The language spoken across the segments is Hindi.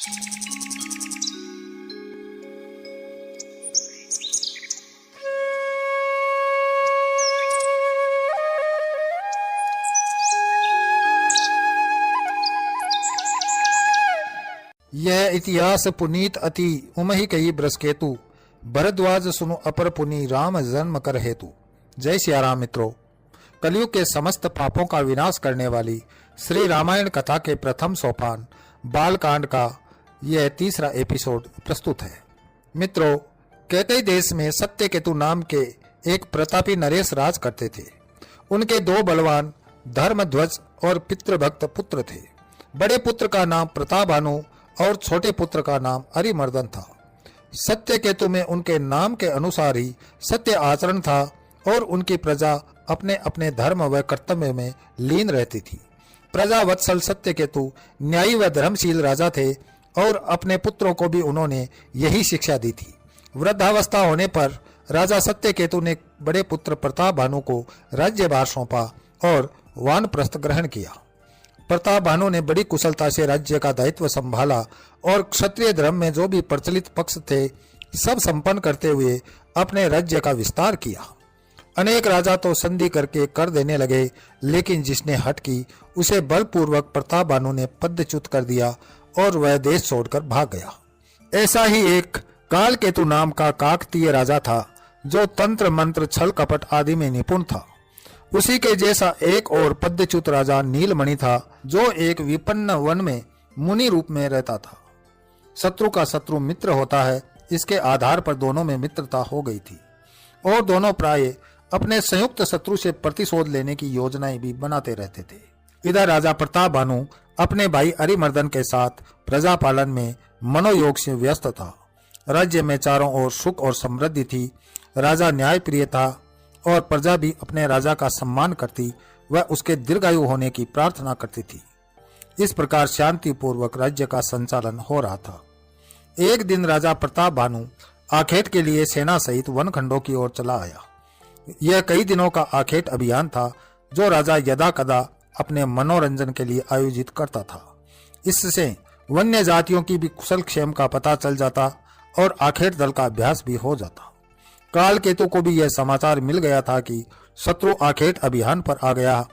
यह इतिहास पुनीत अति उमहि कही ब्रसकेतु भरद्वाज सुनु अपर पुनि राम जन्म कर हेतु। जय सिया राम मित्रों, कलयुग के समस्त पापों का विनाश करने वाली श्री रामायण कथा के प्रथम सोपान बालकांड का यह तीसरा एपिसोड प्रस्तुत है। मित्रों, कैकेयी देश में सत्यकेतु नाम के एक प्रतापी नरेश राज करते थे। उनके दो बलवान धर्मध्वज और पितृभक्त पुत्र थे। बड़े पुत्र का नाम प्रतापभानु और छोटे पुत्र का नाम अरिमर्दन था। सत्यकेतु में उनके नाम के अनुसार ही सत्य आचरण था और उनकी प्रजा अपने अपने धर्म व कर्तव्य में लीन रहती थी। प्रजा वत्सल सत्यकेतु न्यायी व धर्मशील राजा थे और अपने पुत्रों को भी उन्होंने यही शिक्षा दी थी। वृद्धावस्था होने पर राजा सत्यकेतु ने बड़े पुत्र प्रतापभानु को राज्यभार सौंपा और वानप्रस्थ ग्रहण किया। प्रतापभानु ने बड़ी कुशलता से राज्य का दायित्व संभाला और क्षत्रिय धर्म में जो भी प्रचलित पक्ष थे सब संपन्न करते हुए अपने राज्य का विस्तार किया। अनेक राजा तो संधि करके कर देने लगे, लेकिन जिसने हट की उसे बलपूर्वक प्रतापभानु ने पदच्युत कर दिया और वह देश छोड़कर भाग गया। ऐसा ही एक कालकेतु नाम का काकतीय राजा था जो तंत्र मंत्र छल कपट आदि में निपुण था। उसी के जैसा एक और पदच्युत राजा नीलमणि था जो एक विपन्न वन में मुनि रूप में रहता था। शत्रु का शत्रु मित्र होता है, इसके आधार पर दोनों में मित्रता हो गई थी और दोनों प्राय अपने संयुक्त शत्रु से प्रतिशोध लेने की योजनाएं भी बनाते रहते थे। इधर राजा प्रतापभानु अपने भाई अरिमर्दन के साथ प्रजा पालन में मनोयोग से व्यस्त था। राज्य में चारों ओर सुख और समृद्धि थी। राजा न्यायप्रिय था और प्रजा भी अपने राजा का सम्मान करती व उसके दीर्घायु होने की प्रार्थना करती थी। इस प्रकार शांतिपूर्वक राज्य का संचालन हो रहा था। एक दिन राजा प्रतापभानु आखेट के लिए सेना सहित वनखंडों की ओर चला आया। यह कई दिनों का आखेट अभियान था जो राजा यदा कदा अपने मनोरंजन के लिए आयोजित करता था। इससे वन्य जातियों की भी कुशल क्षेम का पता चल जाता और आखेट दल का अभ्यास भी हो जाता। कालकेतु को भी यह समाचार मिल गया था कि शत्रु आखेट अभियान पर आ गया,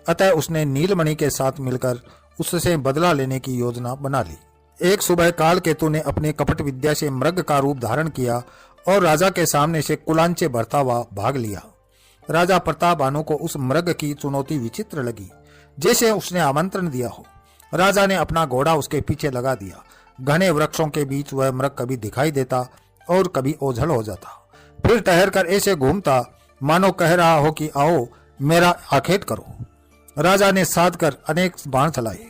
अतः उसने नीलमणि के साथ मिलकर उससे बदला लेने की योजना बना ली। एक सुबह कालकेतु ने अपने कपट विद्या से मृग का रूप धारण किया और राजा के सामने से कुलांचे भरता हुआ भाग लिया। राजा प्रतापभानु को उस मृग की चुनौती विचित्र लगी, जैसे उसने आमंत्रण दिया हो। राजा ने अपना घोड़ा उसके पीछे लगा दिया। घने वृक्षों के बीच वह मृग कभी दिखाई देता और कभी ओझल हो जाता, फिर ठहर कर ऐसे घूमता मानो कह रहा हो कि आओ मेरा आखेट करो। राजा ने साध कर अनेक बाण चलाए,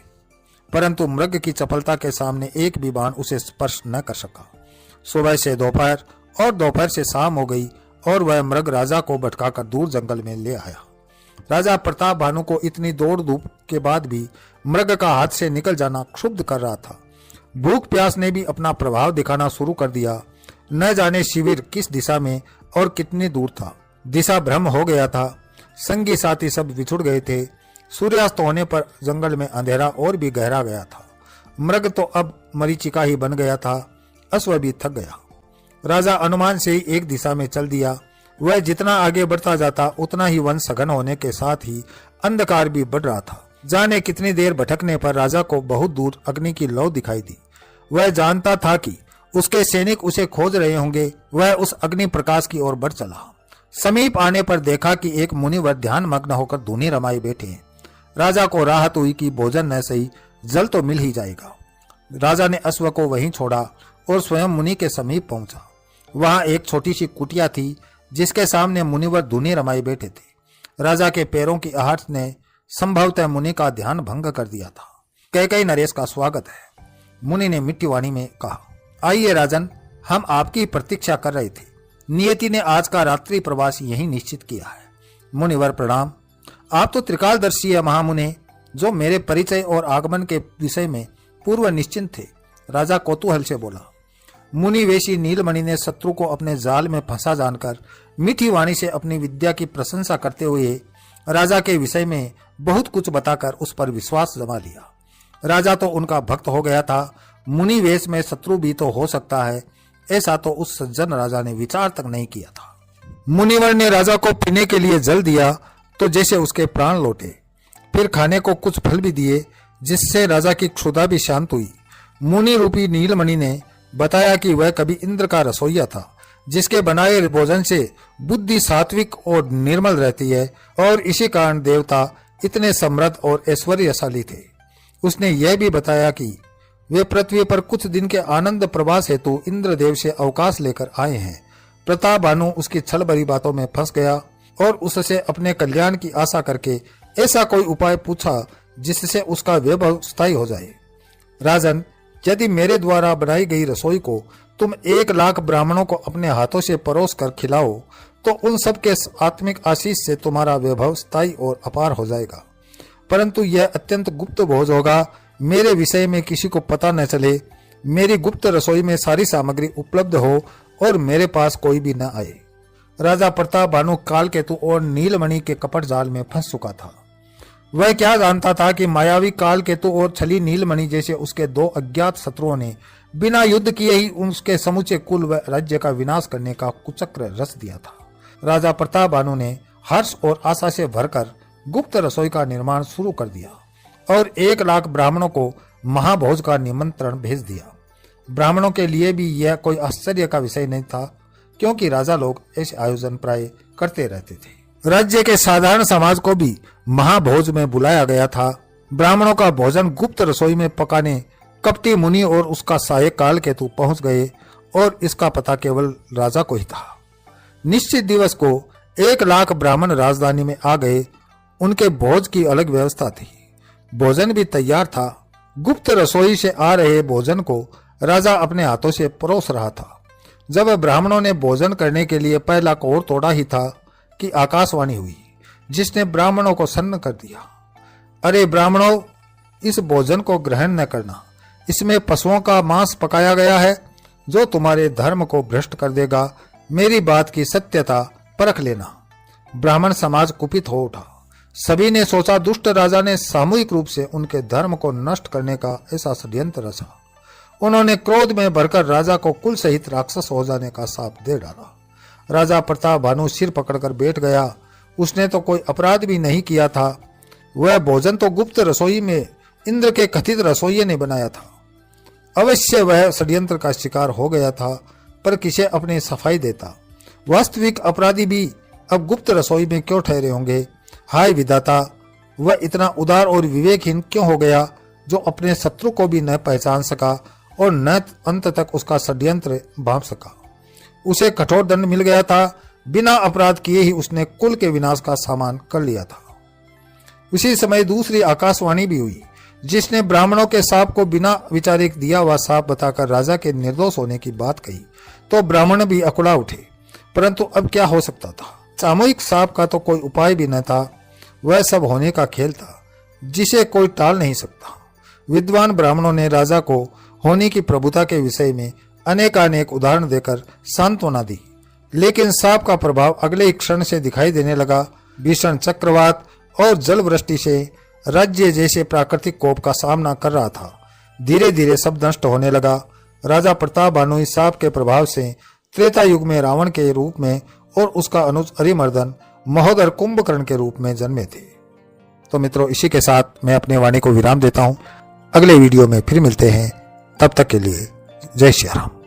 परंतु मृग की चपलता के सामने एक भी बाण उसे स्पर्श न कर सका। सुबह से दोपहर और दोपहर से शाम हो गई और वह मृग राजा को भटकाकर दूर जंगल में ले आया। राजा प्रतापभानु को इतनी दौड़ धूप के बाद भी मृग का हाथ से निकल जाना क्षुब्ध कर रहा था। भूख प्यास ने भी अपना प्रभाव दिखाना शुरू कर दिया। न जाने शिविर किस दिशा में और कितनी दूर था। दिशा भ्रम हो गया था। संगी साथी सब बिछुड़ गए थे। सूर्यास्त होने पर जंगल में अंधेरा और भी गहरा गया था। मृग तो अब मरीचिका ही बन गया था। अश्व भी थक गया। राजा अनुमान से ही एक दिशा में चल दिया। वह जितना आगे बढ़ता जाता उतना ही वन सघन होने के साथ ही अंधकार भी बढ़ रहा था। जाने कितनी देर भटकने पर राजा को बहुत दूर अग्नि की लौ दिखाई दी। वह जानता था कि उसके सैनिक उसे खोज रहे होंगे। वह उस अग्नि प्रकाश की ओर बढ़ चला। समीप आने पर देखा कि एक मुनिवर ध्यान मग्न होकर धुनी रमाए बैठे हैं। राजा को राहत हुई कि भोजन न सही जल तो मिल ही जाएगा। राजा ने अश्व को वहीं छोड़ा और स्वयं मुनि के समीप पहुंचा। वहां एक छोटी सी कुटिया थी जिसके सामने मुनिवर धुनी रमाए बैठे थे। राजा के पैरों की आहट ने संभवतः मुनि का ध्यान भंग कर दिया था। कैकेयी नरेश का स्वागत है, मुनि ने मिट्टी वाणी में कहा। आइए राजन, हम आपकी प्रतीक्षा कर रहे थे। नियति ने आज का रात्रि प्रवास यही निश्चित किया है। मुनिवर प्रणाम। आप तो त्रिकालदर्शी है महामुने, जो मेरे परिचय और आगमन के विषय में पूर्व निश्चिंत थे। राजा कौतूहल से बोला। मुनि वेशी नीलमणि ने शत्रु को अपने जाल में फंसा जानकर मीठी वाणी से अपनी विद्या की प्रशंसा करते हुए राजा के विषय में बहुत कुछ बताकर उस पर विश्वास जमा लिया। राजा तो उनका भक्त हो गया था मुनि वेश में शत्रु भी तो हो सकता है, ऐसा तो उस सज्जन राजा ने विचार तक नहीं किया था। मुनिवर ने राजा को पीने के लिए जल दिया तो जैसे उसके प्राण लौटे, फिर खाने को कुछ फल भी दिए जिससे राजा की क्षुधा भी शांत हुई। मुनि रूपी नीलमणि ने बताया कि वह कभी इंद्र का रसोइया था, जिसके बनाए भोजन से बुद्धि सात्विक और निर्मल रहती है और इसी कारण देवता इतने समृद्ध और ऐश्वर्यशाली थे। उसने यह भी बताया कि वे पृथ्वी पर कुछ दिन के आनंद प्रवास हेतु इंद्रदेव से अवकाश लेकर आए हैं। प्रताप भानु उसकी छल भरी बातों में फंस गया और उससे अपने कल्याण की आशा करके ऐसा कोई उपाय पूछा जिससे उसका वैभव स्थायी हो जाए। राजन, यदि मेरे द्वारा बनाई गई रसोई को तुम 1,00,000 ब्राह्मणों को अपने हाथों से परोस कर खिलाओ तो उन सब के आत्मिक आशीष से तुम्हारा वैभव स्थायी और अपार हो जाएगा। परंतु यह अत्यंत गुप्त भोज होगा, मेरे विषय में किसी को पता न चले, मेरी गुप्त रसोई में सारी सामग्री उपलब्ध हो और मेरे पास कोई भी न आए। राजा प्रताप भानु कालकेतु और नीलमणि के कपट जाल में फंस चुका था। वह क्या जानता था कि मायावी कालकेतु और छली नीलमणि जैसे उसके 2 अज्ञात शत्रुओं ने बिना युद्ध किए ही उसके समूचे कुल व राज्य का विनाश करने का कुचक्र रच दिया था। राजा प्रताप भानु ने हर्ष और आशा से भरकर गुप्त रसोई का निर्माण शुरू कर दिया और 1,00,000 ब्राह्मणों को महाभोज का निमंत्रण भेज दिया। ब्राह्मणों के लिए भी यह कोई आश्चर्य का विषय नहीं था, क्योंकि राजा लोग ऐसे आयोजन प्राय करते रहते थे। राज्य के साधारण समाज को भी महाभोज में बुलाया गया था। ब्राह्मणों का भोजन गुप्त रसोई में पकाने कपटी मुनि और उसका सहायक कालकेतु पहुंच गए और इसका पता केवल राजा को ही था। निश्चित दिवस को 1,00,000 ब्राह्मण राजधानी में आ गए। उनके भोज की अलग व्यवस्था थी। भोजन भी तैयार था। गुप्त रसोई से आ रहे भोजन को राजा अपने हाथों से परोस रहा था। जब ब्राह्मणों ने भोजन करने के लिए पहला कौर तोड़ा ही था कि आकाशवाणी हुई, जिसने ब्राह्मणों को सन्न कर दिया। अरे ब्राह्मणों, इस भोजन को ग्रहण न करना, इसमें पशुओं का मांस पकाया गया है जो तुम्हारे धर्म को भ्रष्ट कर देगा। मेरी बात की सत्यता परख लेना। ब्राह्मण समाज कुपित हो उठा। सभी ने सोचा दुष्ट राजा ने सामूहिक रूप से उनके धर्म को नष्ट करने का ऐसा षड्यंत्र रचा। उन्होंने क्रोध में भरकर राजा को कुल सहित राक्षस हो जाने का शाप दे डाला। राजा प्रताप भानु सिर पकड़कर बैठ गया। उसने तो कोई अपराध भी नहीं किया था। वह भोजन तो गुप्त रसोई में इंद्र के कथित रसोइये ने बनाया था। अवश्य वह षड्यंत्र का शिकार हो गया था, पर किसे अपनी सफाई देता। वास्तविक अपराधी भी अब गुप्त रसोई में क्यों ठहरे होंगे। हाय विधाता, वह इतना उदार और विवेकहीन क्यों हो गया जो अपने शत्रु को भी न पहचान सका और न अंत तक उसका षड्यंत्र भांप सका। उसे कठोर दंड मिल गया था। बिना अपराध किए ही उसने कुल के विनाश का सामान कर लिया था। उसी समय दूसरी आकाशवाणी भी हुई, जिसने ब्राह्मणों के साप को बिना विचारे दिया हुआ साप बताकर राजा के निर्दोष होने की बात कही तो ब्राह्मण भी अकुला उठे। परंतु अब क्या हो सकता था। सामूहिक साप का तो कोई उपाय भी न था। वह सब होने का खेल था जिसे कोई टाल नहीं सकता। विद्वान ब्राह्मणों ने राजा को होने की प्रभुता के विषय में अनेकानेक उदाहरण देकर सांत्वना दी, लेकिन साप का प्रभाव अगले ही क्षण से दिखाई देने लगा। भीषण चक्रवात और जल वृष्टि से राज्य जैसे प्राकृतिक कोप का सामना कर रहा था। धीरे धीरे सब नष्ट होने लगा। राजा प्रताप भानु इस साप के प्रभाव से त्रेता युग में रावण के रूप में और उसका अनुज अरिमर्दन महोदर कुंभकर्ण के रूप में जन्मे थे। तो मित्रों, इसी के साथ मैं अपने वाणी को विराम देता हूं। अगले वीडियो में फिर मिलते हैं। तब तक के लिए जय श्री राम।